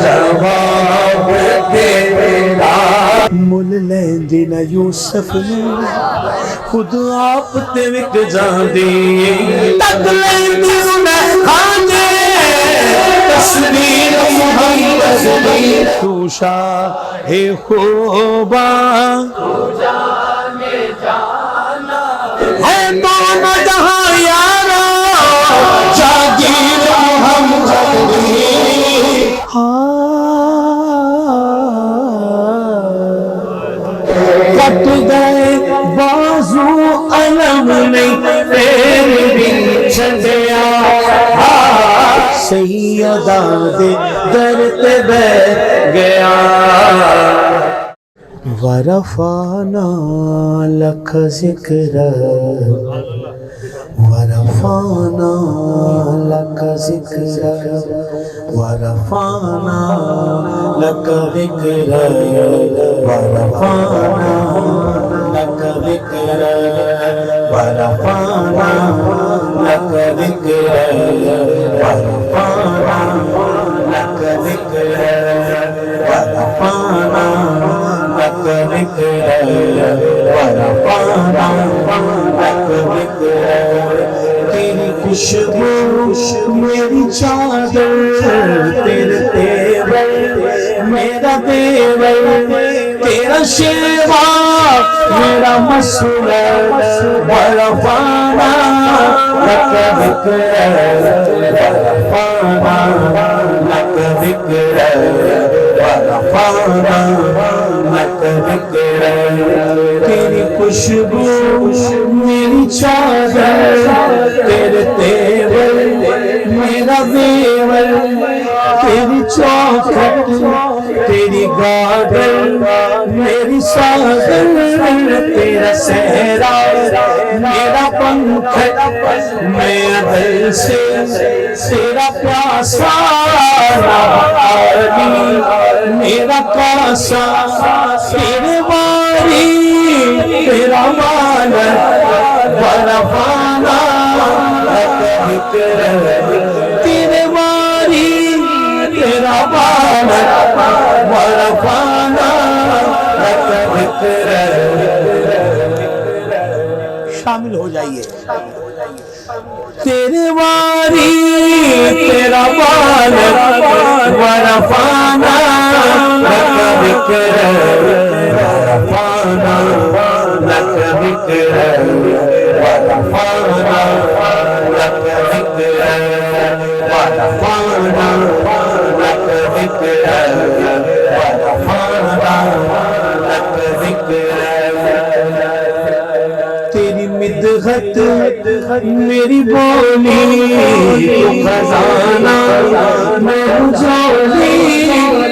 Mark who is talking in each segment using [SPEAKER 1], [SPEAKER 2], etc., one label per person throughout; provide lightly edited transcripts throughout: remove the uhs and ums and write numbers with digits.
[SPEAKER 1] جواب تیرا مل لیندی نہ یوسف نے خود آپ تے وک جاندی تک لیندی نہ کھاندے تصویر محمد دی تو شاہ خوباں تو جان جانا ہے دونوں جہاں یارا جاگیر محمد دی کٹ گئے بازو علم نہیں پھر بھی چھڑیا سیدہ دے در تے بیٹھ گیا ورفعنا لک ذکرک ورفعنا لک ذکرک ورفعنا لک ذکرک ورفعنا لک ذکرک ورفعنا لک ذکرک ورفعنا لک ذکرک ورفعنا لک ذکرک ورفعنا لک ذکرک تیری خوشبو میری چادر تیرے تیور میرا دیور تیرا شیوا میرا مسرور ورفعنا لک ذکرک ورفعنا لک ذکرک ورفعنا لک ذکرک تیری خوشبو میری چادر تیرے تیور میرا دیور تیری چوکھٹ تیری گاڈر میری ساغر تیرا صحرا میرا پنکھٹ میں دل سے تیرا پیاسا علی میرا کاسا تیرے باری تیرا مانا ورفعنا لک ذکرک تیرے باری تیرا مانا ورفعنا لک ذکرک شامل ہو جائیے تیرے واری تیرا مانا ورفعنا لک ذکرک ورفعنا لک ذکرک ورفعنا لک ذکرک ورفعنا لک ذکرک ورفعنا لک ذکرک تیری مدحت میری بولی تو خزانہ میں ہوں جولی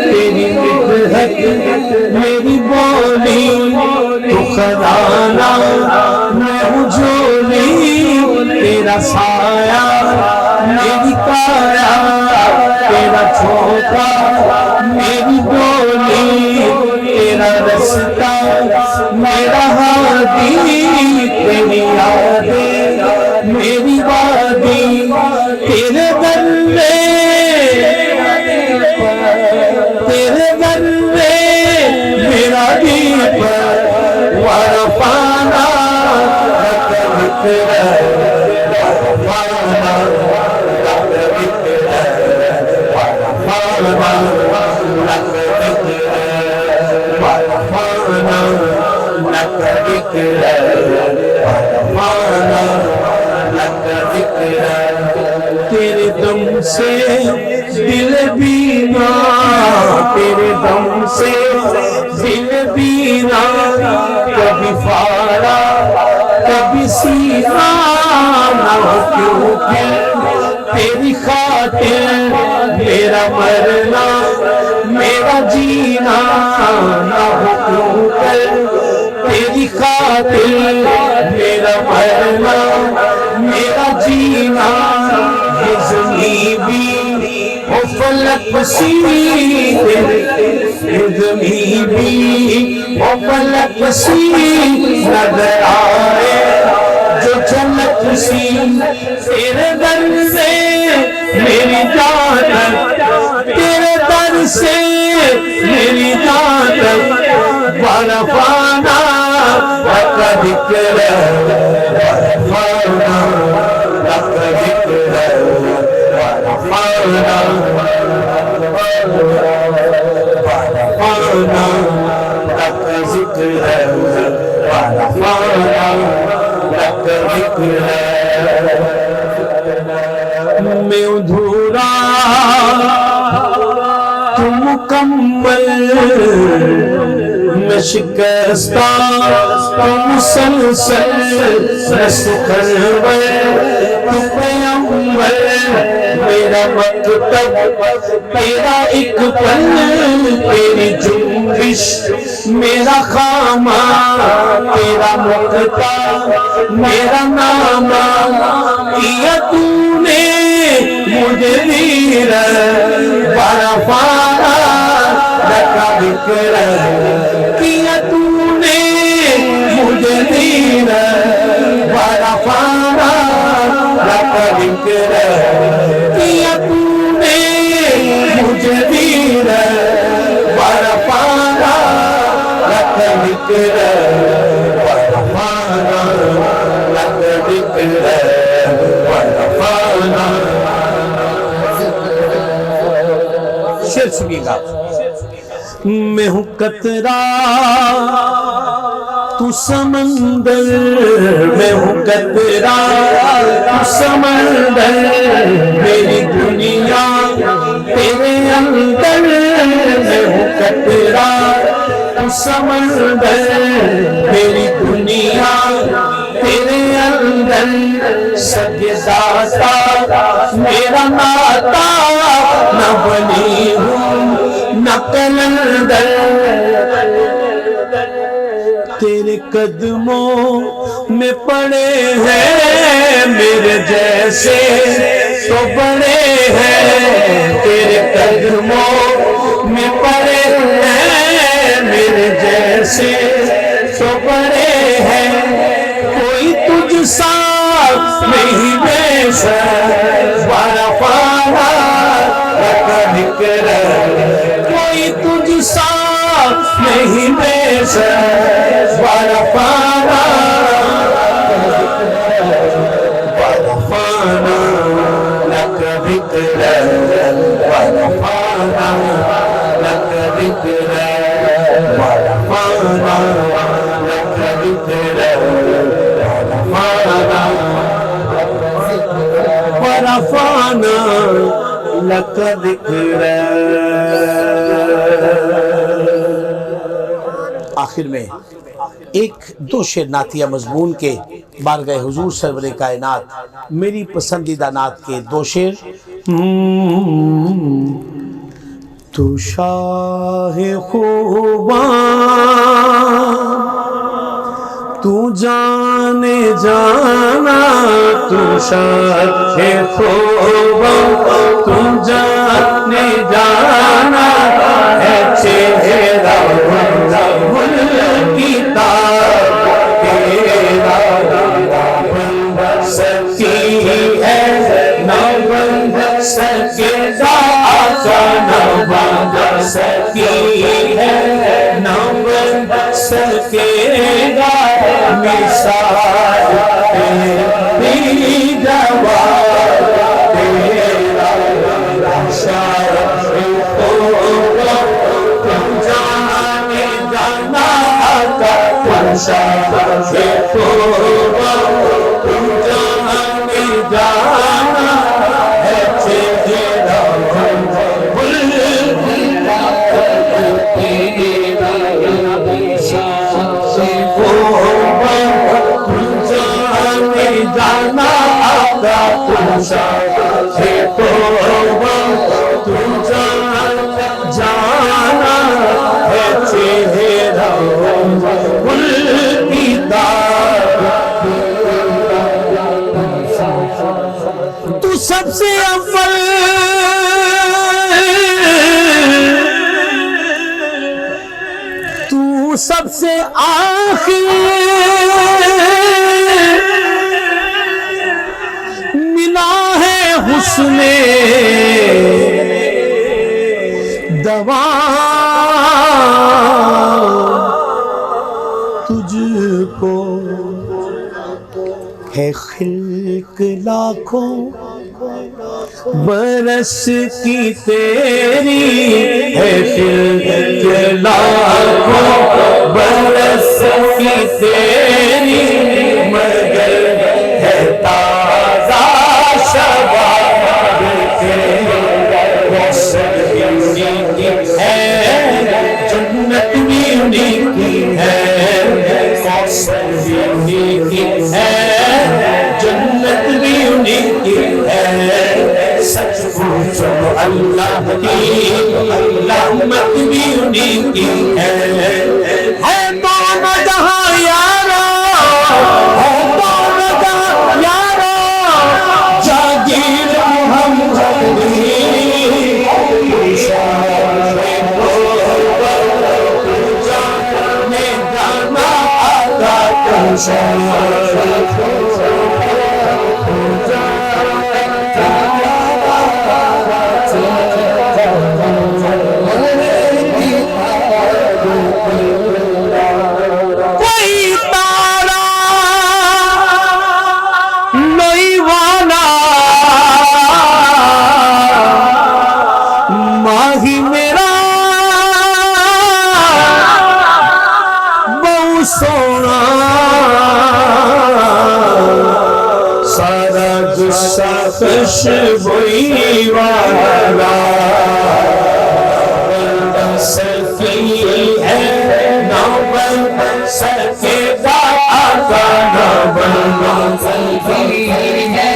[SPEAKER 1] تیری مدحت میری بولی تو خزانہ میں ہوں جولی تیرا سایہ میری کایا تیرا چھوٹا میری بولی تیرا رستہ میرا ہادی تیری یادیں میری وادی تیرے در میں میرا دیپ ورفعنا لک ذکرک ورفعنا لک ذکرک ورفعنا لک ذکرک ورفعنا لک ذکرک ورفعنا لک ذکرک تیرے دم سے دل بینا تیرے دم سے دل بینا کبھی فارا کبھی سینا نہ ہو کیوں کہ تیری خاطر میرا مرنا میرا جینا نہ ہو کیوں کہ تیری خاطر میرا مرنا میرا جینا یہ زمین بھی ہو فلک وسیع یہ زمین بھی ہو فلک وسیع نظر آئے جو جنت سی تیرے در سے میری جان ورفعنا لك ذكرك ورفعنا لك ذكرك ورفعنا لك ذكرك میں ادھورا تو مکمل میں شکستہ تو مسلسل میں سخنور تو پیغمبر میرا مکتب تیرا ایک پل تیری جنبش میرا خامہ تیرا مکتب میرا نامہ کیا تو نے مجھے ویر ورفعنا لک ذکرک کیا تو نے مجھے ویر ورفعنا لک ذکرک کیا تو نے مجھے ویر ورفعنا لک ذکرک ورفعنا لک ذکرک شعر سنیے گا میں ہوں قطرہ تو سمندر میں ہوں قطرہ تو سمندر میری دنیا تیرے اندر میں ہوں قطرہ تو سمندر میری دنیا تیرے اندر سجدہ میرا ناتا نہ بنی ہوں نہ قلندر تیرے قدموں میں پڑے ہیں میرے جیسے تو بڑے ہیں تیرے قدموں میں پڑے ہیں میرے جیسے تو بڑے ہیں کوئی تجھ سا نہیں ویسا ورفعنا لک ذکرک کوئی تجھ سا نہیں ویسا ورفعنا لک ذکرک ورفعنا لک ذکرک ورفعنا لک ذکرک ورفعنا لک ذکرک آخر میں ایک دو شعر نعتیہ مضمون کے بارگاہ حضور سرور کائنات میری پسندیدہ نعت کے دو شعر تو شاہ خوباں تو جانے جانا تو شاہ خوباں تو جانے جانا ہے چہرہ کی تاب تیرا بند سکی ہے نہ بند سکے آقا نہ بند سکی ہے نہ بند سکے گا مثال تیری جواب تیرا شرف ہوگا تم جانے جانا آقا تم شرف ہوگا تم جانے جانا ہے چہرہ جانا آقا تم شاہ توبہ تم جانا ہے چہرہ تو سب سے اول تو سب سے آخر حسن دوا تجھ کو ہے خلق لاکھوں برس کی تیری، ہے خلق لاکھوں برس کی تیری، مگر ہے تازہ شباب تیرا، وصل بھی انہی کی ہے، جنت بھی انہی کی ہے، وصل بھی انہی کی ہے، جنت بھی انہی کی ہے، سچ پوچھو اللہ کی رحمت بھی انہی کی ہے دونوں جہاں یارا، ہے دونوں جہاں یارا، جاگیر محمد کی جانے جانا آقا کا خوشبوئی والا سفی ہے، نوبل سفیدہ آقا نوبل سفی ہے،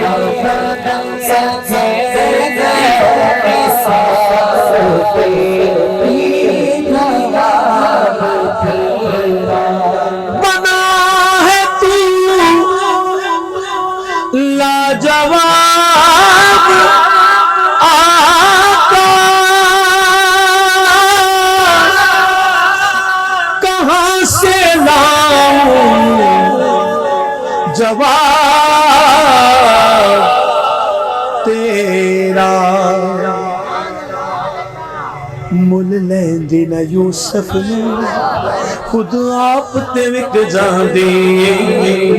[SPEAKER 1] نوبل سفیدہ بنا ہے تو لاجواب آقا، کہاں سے لاؤں جواب تیرا، مل لیندی نہ یوسف نے خود آپ تے وک جاندی،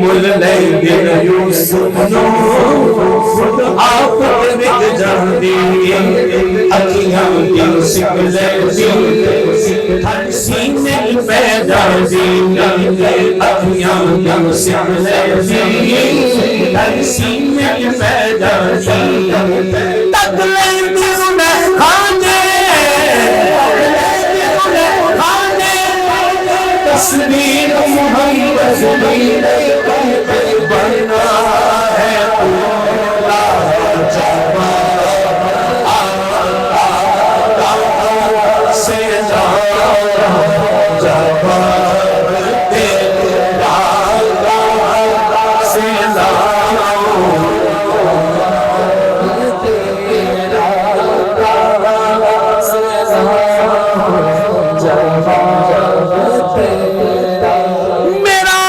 [SPEAKER 1] مل لیندی نہ یوسف نے خود آپ تے وک جاندی، اکھیاں دی سکھ لیندی ہر سینے پہ جاندی، اکھیاں دی سکھ لیندی ہر سینے پہ جاندی، تک لیندی انہیں کھانے تصویر محمد بنا ہے پورا جواب آقا سے جواب تیرا سے میرا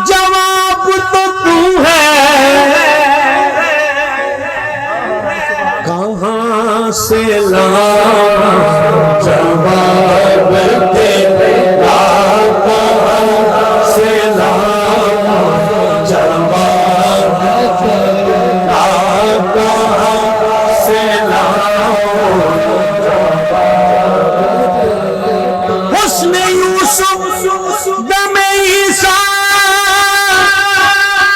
[SPEAKER 1] جواب تو تو ہے، کہاں سے لاؤں جواب تیرا، کہاں سے لاؤں جواب تیرا، کہاں سے لاؤں حسن یوسف دم عیسیٰ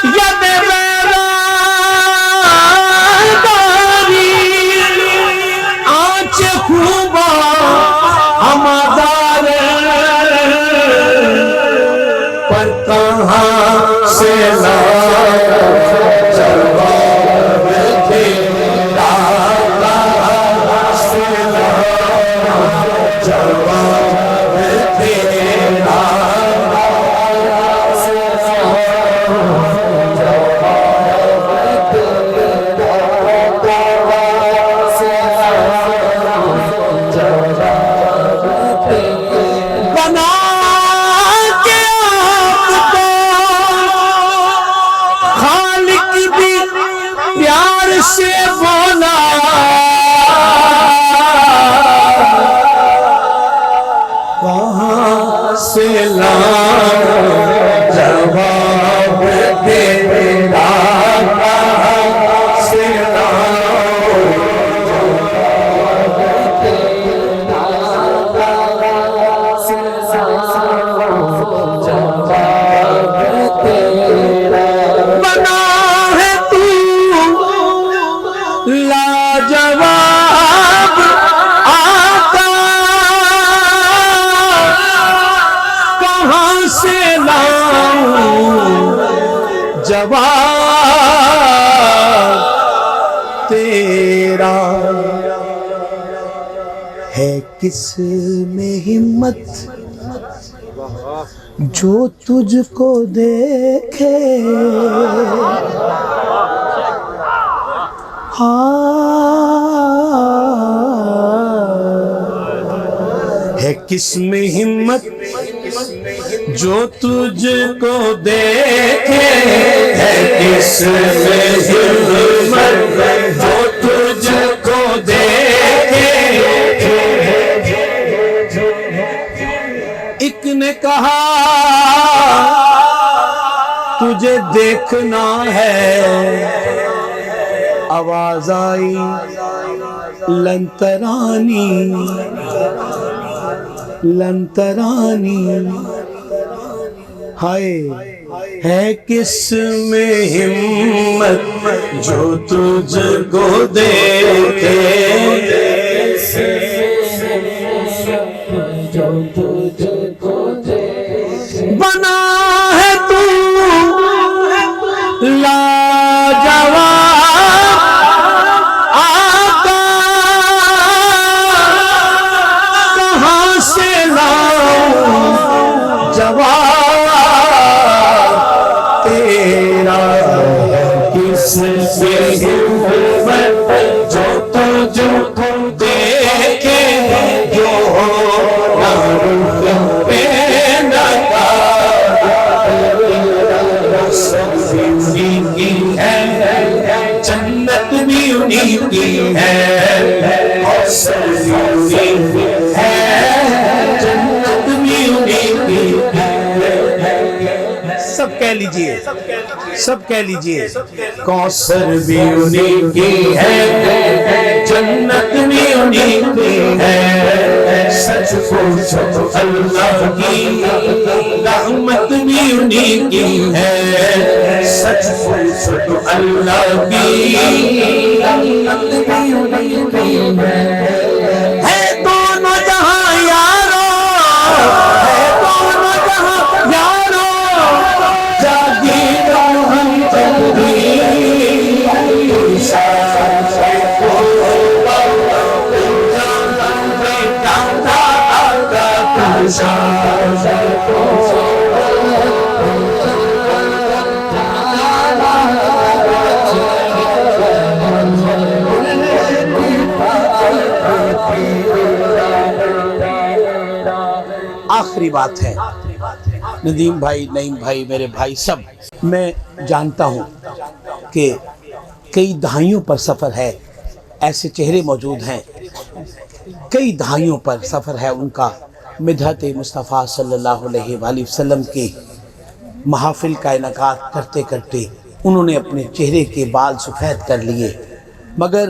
[SPEAKER 1] ید بیراداری، آنچ خوبا ہمادار پر کہاں سے لاؤں جواب تیرا، کہاں سے لاؤں جواب تیرا، بنا کے آپ کو خالق بھی پیار سے بولا، کہاں سے لاؤں جواب لاجواب آقا کہاں سے لاؤں جواب تیرا، ہے کس میں ہمت جو تجھ کو دیکھے، ہے کس میں ہمت جو تجھ کو دیکھے، ہے کس میں ہمت جو تجھ کو دیکھے۔ ایک نے کہا تجھے دیکھنا ہے، آواز آئی لن ترانی لن ترانی، ہائے ہے کس میں ہمت جو تجھ کو دیکھے، بنا ہے تو لاجواب آقا کہاں سے لاؤں جواب تیرا، کس سے ہمت جو تجھ کو دیکھے، جو جنت بھی انہی کی ہے، جنت بھی انہی کی ہے، سب کہہ لیجئے سب کہہ لیجئے، کوثر بھی انہی کی ہے، جنت بھی انہی کی ہے، سچ پوچھو اللہ کی رحمت بھی انہی کی ہے، سچ پوچھو تو اللہ کی رحمت بھی انہی کی ہے دونوں جہاں یارو، ہے دونوں جہاں یارو، جاگیر ہم تنبی آخری بات ہے ندیم بھائی، نعیم بھائی، میرے بھائی سب، میں جانتا ہوں کہ کئی دہائیوں پر سفر ہے، ایسے چہرے موجود ہیں، کئی دہائیوں پر سفر ہے ان کا، مدحت مصطفیٰ صلی اللہ علیہ وآلہ وسلم کی محافل کا انعقاد کرتے کرتے انہوں نے اپنے چہرے کے بال سفید کر لیے، مگر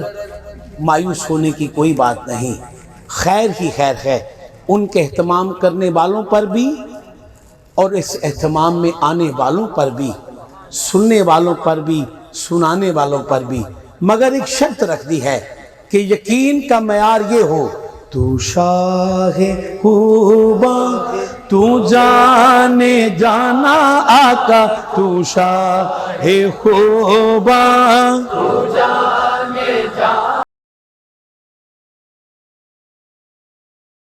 [SPEAKER 1] مایوس ہونے کی کوئی بات نہیں، خیر ہی خیر ہے، ان کے اہتمام کرنے والوں پر بھی اور اس اہتمام میں آنے والوں پر بھی، سننے والوں پر بھی، سنانے والوں پر بھی، مگر ایک شرط رکھ دی ہے کہ یقین کا معیار یہ ہو، تو شاہ خوباں تو جانے جانا آقا، تو شاہ خوباں